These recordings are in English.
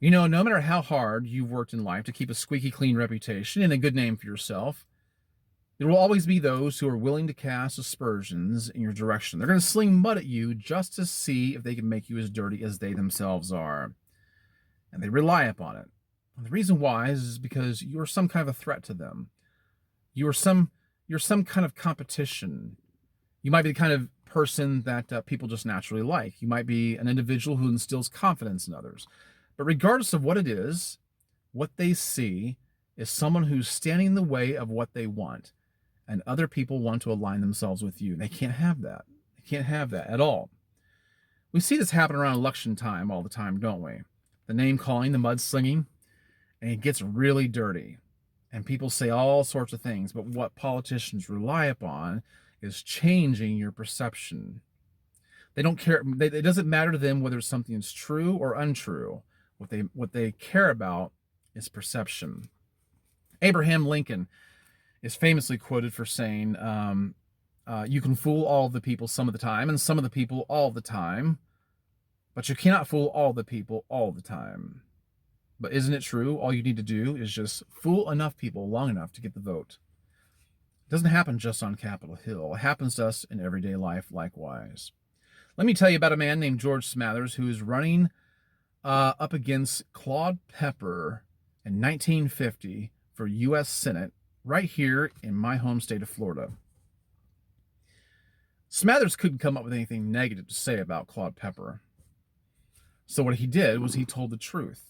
No matter how hard you've worked in life to keep a squeaky clean reputation and a good name for yourself, there will always be those who are willing to cast aspersions in your direction. They're going to sling mud at you just to see if they can make you as dirty as they themselves are. And they rely upon it. And the reason why is because you're some kind of a threat to them. You're some you're some kind of competition. You might be the kind of person that people just naturally like. You might be an individual who instills confidence in others. But regardless of what it is, what they see is someone who's standing in the way of what they want. And other people want to align themselves with you. They can't have that. They can't have that at all. We see this happen around election time all the time, don't we? The name calling, the mudslinging, and it gets really dirty. And people say all sorts of things, but what politicians rely upon is changing your perception. They don't care. It doesn't matter to them whether something is true or untrue. What they care about is perception. Abraham Lincoln is famously quoted for saying, "You can fool all the people some of the time, and some of the people all the time, but you cannot fool all the people all the time." But isn't it true? All you need to do is just fool enough people long enough to get the vote. It doesn't happen just on Capitol Hill. It happens to us in everyday life likewise. Let me tell you about a man named George Smathers who is running up against Claude Pepper in 1950 for U.S. Senate right here in my home state of Florida. Smathers couldn't come up with anything negative to say about Claude Pepper. So what he did was he told the truth.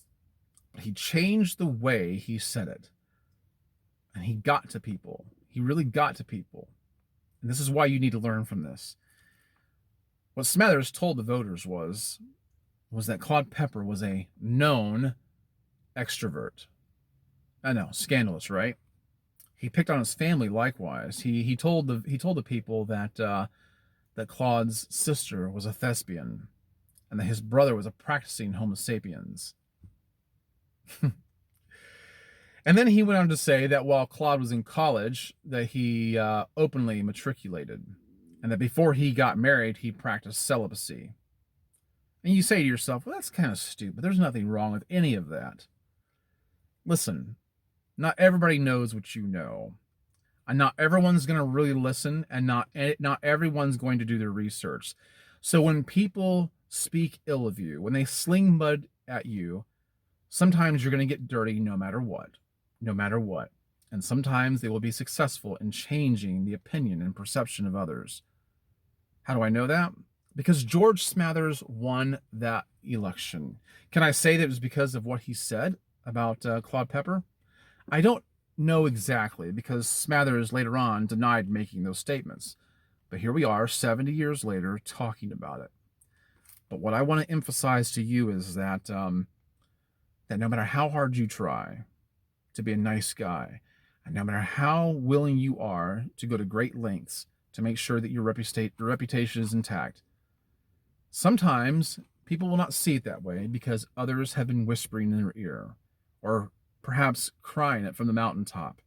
But he changed the way he said it. And he got to people. He really got to people. And this is why you need to learn from this. What Smathers told the voters was that Claude Pepper was a known extrovert. I know, scandalous, right? He picked on his family likewise. He told the people that that Claude's sister was a thespian and that his brother was a practicing homo sapiens. And then he went on to say that while Claude was in college, that he openly matriculated, and that before he got married, he practiced celibacy. And you say to yourself, well, that's kind of stupid. There's nothing wrong with any of that. Listen, not everybody knows what you know. And not everyone's going to really listen, and not everyone's going to do their research. So when people speak ill of you, when they sling mud at you, sometimes you're going to get dirty no matter what. No matter what. And sometimes they will be successful in changing the opinion and perception of others. How do I know that? Because George Smathers won that election. Can I say that it was because of what he said about Claude Pepper? I don't know exactly, because Smathers later on denied making those statements. But here we are 70 years later talking about it. But what I want to emphasize to you is that that no matter how hard you try to be a nice guy, and no matter how willing you are to go to great lengths to make sure that your reputation is intact, sometimes people will not see it that way because others have been whispering in their ear, or perhaps crying it from the mountaintop,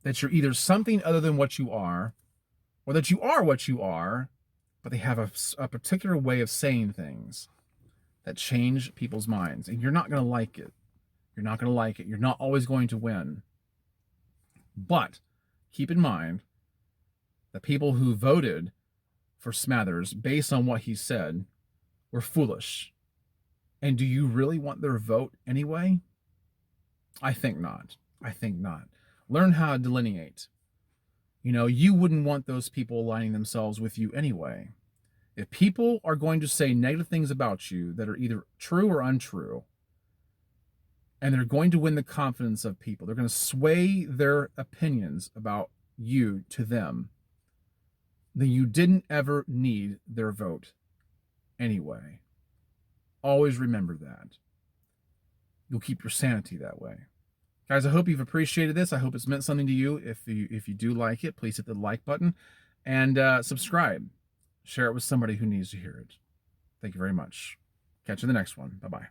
that you're either something other than what you are, or that you are what you are, but they have a particular way of saying things that change people's minds. And you're not going to like it. You're not going to like it. You're not always going to win. But keep in mind, the people who voted for Smathers based on what he said were foolish. And do you really want their vote anyway? I think not. I think not. Learn how to delineate. You wouldn't want those people aligning themselves with you anyway. If people are going to say negative things about you that are either true or untrue, and they're going to win the confidence of people, they're going to sway their opinions about you to them, then you didn't ever need their vote anyway. Always remember that. You'll keep your sanity that way. Guys, I hope you've appreciated this. I hope it's meant something to you. If you do like it, please hit the like button and subscribe. Share it with somebody who needs to hear it. Thank you very much. Catch you in the next one. Bye-bye.